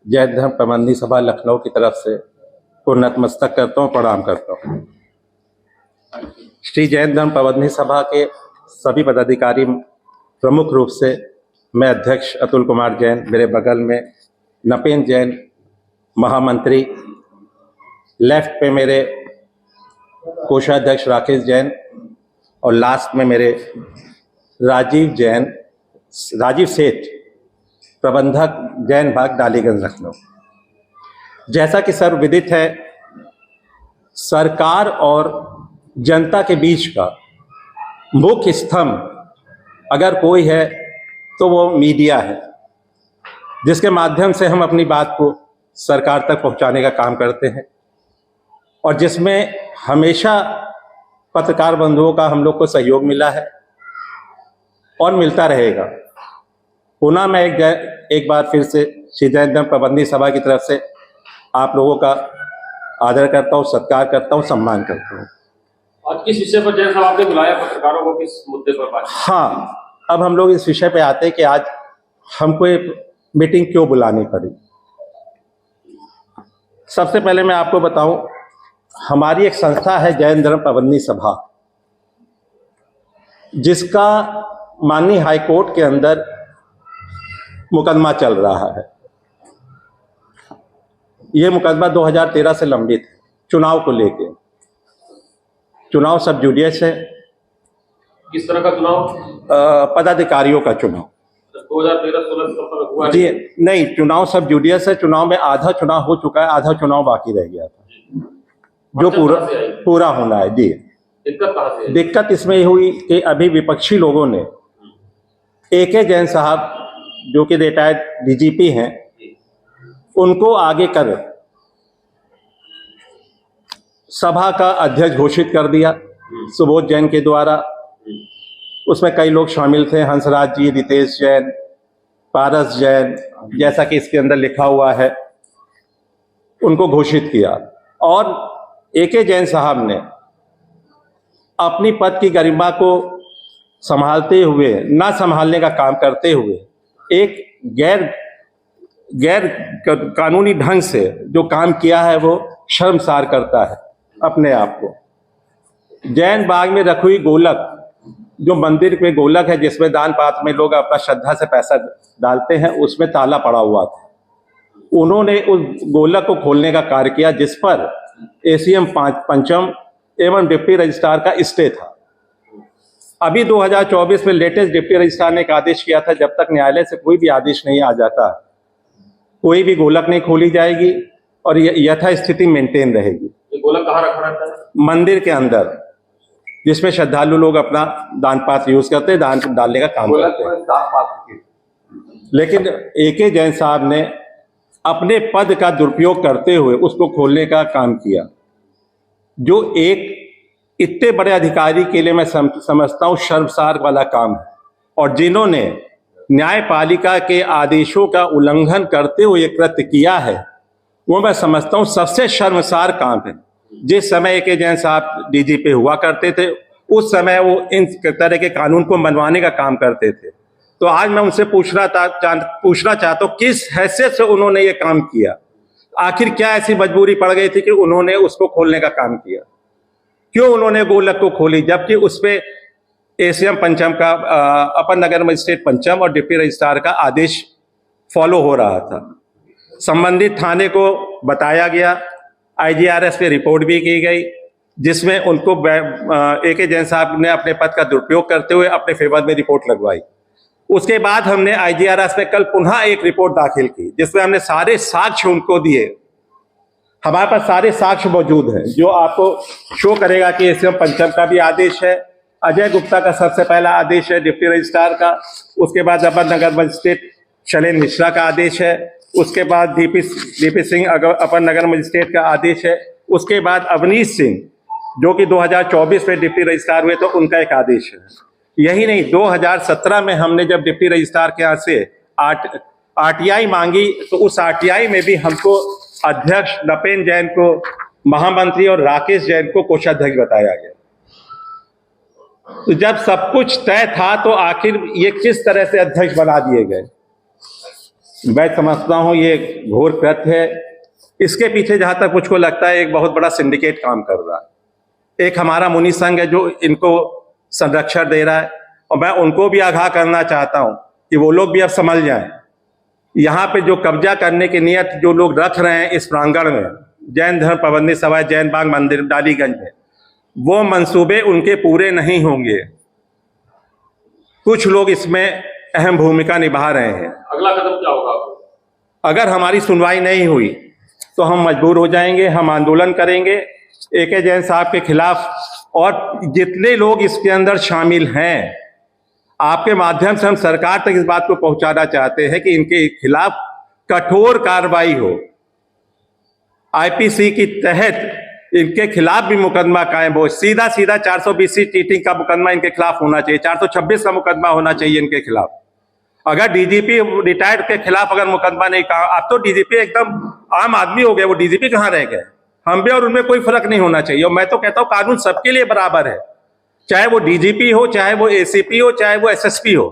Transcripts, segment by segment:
जैन धर्म प्रबंधी सभा लखनऊ की तरफ से को नतमस्तक करता हूँ, प्रणाम करता हूँ। श्री जैन धर्म प्रबंधी सभा के सभी पदाधिकारी, प्रमुख रूप से मैं अध्यक्ष अतुल कुमार जैन, मेरे बगल में नपेन जैन महामंत्री, लेफ्ट पे मेरे कोषाध्यक्ष राकेश जैन और लास्ट में मेरे राजीव सेठ, प्रबंधक जैन भाग डालीगंज लखनऊ। जैसा कि सर्वविदित है, सरकार और जनता के बीच का मुख्य स्तंभ अगर कोई है तो वो मीडिया है, जिसके माध्यम से हम अपनी बात को सरकार तक पहुंचाने का काम करते हैं और जिसमें हमेशा पत्रकार बंधुओं का हम लोग को सहयोग मिला है और मिलता रहेगा। पुनः मैं एक बार फिर से श्री जैन धर्म प्रबंधी सभा की तरफ से आप लोगों का आदर करता हूँ, सत्कार करता हूँ, सम्मान करता हूँ। आज किस विषय पर जैन साहब आपने बुलाया पत्रकारों को, किस मुद्दे पर बात? हाँ, अब हम लोग इस विषय पे आते हैं कि आज हमको एक मीटिंग क्यों बुलानी पड़ी। सबसे पहले मैं आपको बताऊं, हमारी एक संस्था है जैन धर्म प्रबंधी सभा, जिसका माननीय हाई कोर्ट के अंदर मुकदमा चल रहा है। यह मुकदमा 2013 से लंबित है, चुनाव को लेके। चुनाव सब जुडियस है। किस तरह का चुनाव? पदाधिकारियों का चुनाव। 2013-16 हुआ जी नहीं, चुनाव सब जुडियस है। चुनाव में आधा चुनाव हो चुका है, आधा चुनाव बाकी रह गया था, जो पूरा होना है। जी, दिक्कत कहाँ से? दिक्कत इसमें हुई कि अभी विपक्षी लोगों ने AK जैन साहब, जो कि रिटायर्ड DGP हैं, उनको आगे कर सभा का अध्यक्ष घोषित कर दिया सुबोध जैन के द्वारा। उसमें कई लोग शामिल थे, हंसराज जी, रितेश जैन, पारस जैन, जैसा कि इसके अंदर लिखा हुआ है, उनको घोषित किया। और AK जैन साहब ने अपनी पद की गरिमा को संभालते हुए, ना संभालने का काम करते हुए, एक गैर कानूनी ढंग से जो काम किया है वो शर्मसार करता है अपने आप को। जैन बाग में रखी हुई गोलक, जो मंदिर में गोलक है जिसमें दान पात्र में लोग अपना श्रद्धा से पैसा डालते हैं, उसमें ताला पड़ा हुआ था। उन्होंने उस गोलक को खोलने का कार्य किया, जिस पर ACM पंचम एवं डिप्टी रजिस्ट्रार का स्टे था। अभी 2024 में लेटेस्ट डिप्टी रजिस्ट्रार ने एक आदेश किया था, जब तक न्यायालय से कोई भी आदेश नहीं आ जाता, कोई भी गोलक नहीं खोली जाएगी और यथास्थिति मेंटेन रहेगी। ये गोलक कहाँ रखा रहता है? मंदिर के अंदर, जिसमें श्रद्धालु लोग अपना दान पात्र यूज करते हैं, दान डालने का काम करते हैं। लेकिन AK जैन साहब ने अपने पद का दुरुपयोग करते हुए उसको खोलने का काम किया, जो एक इतने बड़े अधिकारी के लिए मैं समझता हूं शर्मसार वाला काम है। और जिन्होंने न्यायपालिका के आदेशों का उल्लंघन करते हुए कृत्य किया है, वो मैं समझता हूं सबसे शर्मसार काम है। जिस समय AK जैन साहब DGP हुआ करते थे, उस समय वो इन तरह के कानून को मनवाने का काम करते थे। तो आज मैं उनसे पूछना चाहता हूं, किस हैसियत से उन्होंने ये काम किया? आखिर क्या ऐसी मजबूरी पड़ गई थी कि उन्होंने उसको खोलने का काम किया? क्यों उन्होंने गोलक को खोली, जबकि उस पे ACM पंचम का, अपर नगर मजिस्ट्रेट पंचम और डिप्टी रजिस्ट्रार का आदेश फॉलो हो रहा था। संबंधित थाने को बताया गया, IGRS पे रिपोर्ट भी की गई, जिसमें उनको AK जैन साहब ने अपने पद का दुरुपयोग करते हुए अपने फेवर में रिपोर्ट लगवाई। उसके बाद हमने IGRS पे कल पुनः एक रिपोर्ट दाखिल की, जिसमें हमने सारे साक्ष्य उनको दिए। हमारे पास सारे साक्ष्य मौजूद हैं, जो आपको शो करेगा कि ACM पंचम का भी आदेश है, अजय गुप्ता का सबसे पहला आदेश है डिप्टी रजिस्ट्रार का, उसके बाद अपर नगर मजिस्ट्रेट शैलेंद्र मिश्रा का आदेश है, उसके बाद DP सिंह अपर नगर मजिस्ट्रेट का आदेश है, उसके बाद अवनीश सिंह जो कि 2024 में डिप्टी रजिस्ट्रार हुए तो उनका एक आदेश है। यही नहीं, 2017 में हमने जब डिप्टी रजिस्ट्रार के यहाँ से RTI मांगी, तो उस RTI में भी हमको अध्यक्ष नपेन जैन को महामंत्री और राकेश जैन को कोषाध्यक्ष बताया गया। तो जब सब कुछ तय था, तो आखिर ये किस तरह से अध्यक्ष बना दिए गए? मैं समझता हूँ ये घोर कृत्य है। इसके पीछे जहां तक मुझको लगता है एक बहुत बड़ा सिंडिकेट काम कर रहा है। एक हमारा मुनि संघ है जो इनको संरक्षण दे रहा है, और मैं उनको भी आगाह करना चाहता हूं कि वो लोग भी अब समझ जाएं। यहाँ पे जो कब्जा करने की नियत जो लोग रख रहे हैं इस प्रांगण में, जैन धर्म प्रबंधन सभा जैन बाग मंदिर डालीगंज में, वो मंसूबे उनके पूरे नहीं होंगे। कुछ लोग इसमें अहम भूमिका निभा रहे हैं। अगला कदम क्या होगा? अगर हमारी सुनवाई नहीं हुई तो हम मजबूर हो जाएंगे, हम आंदोलन करेंगे एके जैन साहब के खिलाफ। और जितने लोग इसके अंदर शामिल हैं, आपके माध्यम से हम सरकार तक इस बात को पहुंचाना चाहते हैं कि इनके खिलाफ कठोर कार्रवाई हो। आईपीसी के तहत इनके खिलाफ भी मुकदमा कायम हो। सीधा 420 चीटिंग का मुकदमा इनके खिलाफ होना चाहिए, 426 का मुकदमा होना चाहिए इनके खिलाफ। अगर डीजीपी रिटायर्ड के खिलाफ अगर मुकदमा नहीं कहा, अब तो डीजीपी एकदम आम आदमी हो गए, वो डीजीपी कहां रह गए? हम भी और उनमें कोई फर्क नहीं होना चाहिए। और मैं तो कहता हूं कानून सबके लिए बराबर है, चाहे वो डीजीपी हो, चाहे वो एसीपी हो, चाहे वो एसएसपी हो।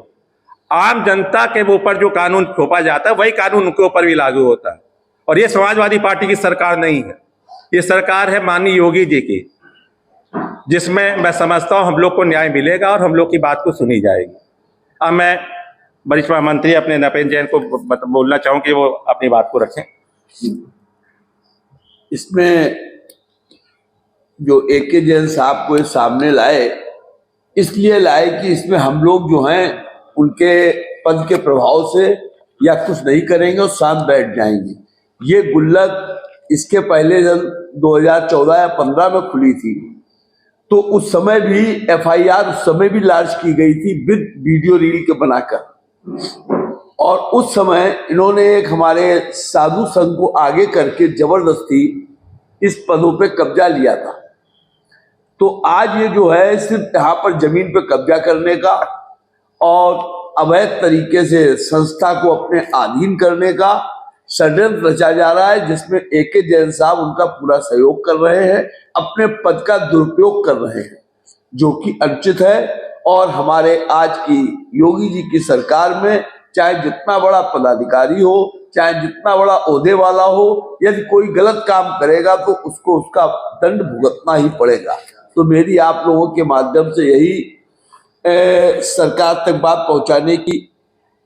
आम जनता के ऊपर जो कानून थोपा जाता है वही कानून उनके ऊपर भी लागू होता है। और ये समाजवादी पार्टी की सरकार नहीं है, ये सरकार है माननीय योगी जी की, जिसमें मैं समझता हूं हम लोग को न्याय मिलेगा और हम लोग की बात को सुनी जाएगी। अब मैं वरिष्ठ मंत्री अपने नपेंद्र जैन को बोलना चाहूं कि वो अपनी बात को रखें। इसमें जो एके जैन साहब को सामने लाए, इसलिए लाए कि इसमें हम लोग जो हैं उनके पद के प्रभाव से या कुछ नहीं करेंगे और शांत बैठ जाएंगे। ये गुल्लक इसके पहले जब 2014 या 15 में खुली थी तो उस समय भी एफआईआर उस समय भी लॉन्च की गई थी विद वीडियो रील के बनाकर। और उस समय इन्होंने एक हमारे साधु संघ को आगे करके जबरदस्ती इस पदों पे कब्जा लिया था। तो आज ये जो है सिर्फ यहाँ पर जमीन पे कब्जा करने का और अवैध तरीके से संस्था को अपने अधीन करने का षड्यंत्र रचा जा रहा है, जिसमें एके जैन साहब उनका पूरा सहयोग कर रहे हैं, अपने पद का दुरुपयोग कर रहे हैं, जो कि अनुचित है। और हमारे आज की योगी जी की सरकार में चाहे जितना बड़ा पदाधिकारी हो, चाहे जितना बड़ा ओहदे वाला हो, यदि कोई गलत काम करेगा तो उसको उसका दंड भुगतना ही पड़ेगा। तो मेरी आप लोगों के माध्यम से यही सरकार तक बात पहुंचाने की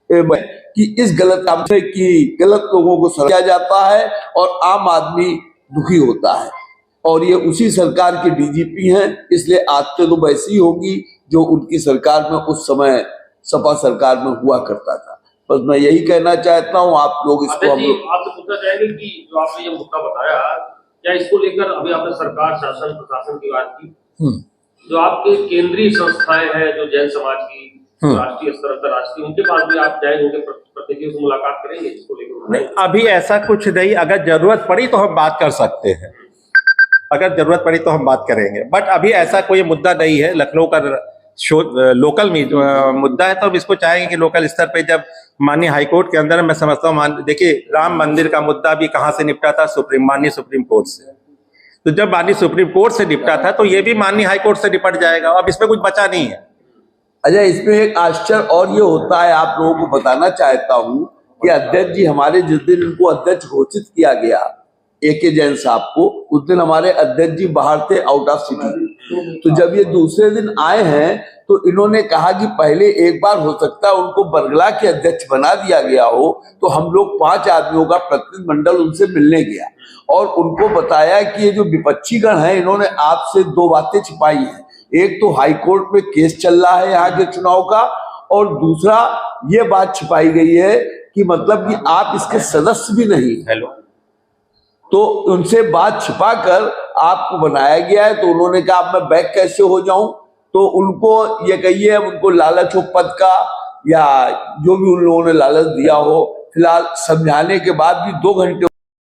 कि इस गलत काम से कि गलत लोगों को सजा जाता है और आम आदमी दुखी होता है। और ये उसी सरकार के डीजीपी हैं, इसलिए आज तो वैसी ही होगी जो उनकी सरकार में उस समय सपा सरकार में हुआ करता था। बस मैं यही कहना चाहता हूँ, आप लोग इसको आपसे पूछना चाहेंगे कि जो आपने ये मुद्दा बताया, क्या इसको लेकर अभी आपने सरकार शासन प्रशासन की बात की, जो आपके केंद्रीय संस्थाएं हैं जो जैन समाज की राष्ट्रीय स्तर अंतर्राष्ट्रीय, उनके पास भी आप जाएंगे, उनके प्रतिनिधियों से मुलाकात करेंगे इसको लेकर? नहीं, अभी ऐसा कुछ नहीं। अगर जरूरत पड़ी तो हम बात कर सकते हैं, अगर जरूरत पड़ी तो हम बात करेंगे, बट अभी ऐसा कोई मुद्दा नहीं है। लखनऊ का लोकल मुद्दा है, तो अब इसको चाहेंगे कि लोकल स्तर पे जब माननीय हाईकोर्ट के अंदर, मैं समझता हूँ, देखिए राम मंदिर का मुद्दा भी कहाँ से निपटा था? माननीय सुप्रीम कोर्ट से। तो जब माननीय सुप्रीम कोर्ट से निपटा था तो ये भी माननीय हाईकोर्ट से निपट जाएगा। अब इसमें कुछ बचा नहीं है। अच्छा, इसमें एक आश्चर्य और ये होता है, आप लोगों को बताना चाहता हूँ कि अध्यक्ष जी हमारे जिस दिन इनको अध्यक्ष घोषित किया गया एके जैन साहब को, उस दिन हमारे अध्यक्ष जी बाहर थे, आउट ऑफ सिटी। तो जब ये दूसरे दिन आए हैं तो इन्होंने कहा कि पहले एक बार हो सकता है उनको बरगला के अध्यक्ष बना दिया गया हो। तो हम लोग 5 आदमियों का प्रतिनिधिमंडल उनसे मिलने गया और उनको बताया कि ये जो विपक्षी गण है, इन्होंने आपसे 2 बातें छिपाई हैं। एक तो हाईकोर्ट में केस चल रहा है यहाँ के चुनाव का, और दूसरा ये बात छिपाई गई है कि मतलब कि आप इसके सदस्य भी नहीं। हेलो, तो उनसे बात छिपाकर आपको बनाया गया है। तो उन्होंने कहा अब मैं बैक कैसे हो जाऊं? तो उनको ये कहिए, उनको लालच हो पद का या जो भी उन लोगों ने लालच दिया हो, फिलहाल समझाने के बाद भी 2 घंटे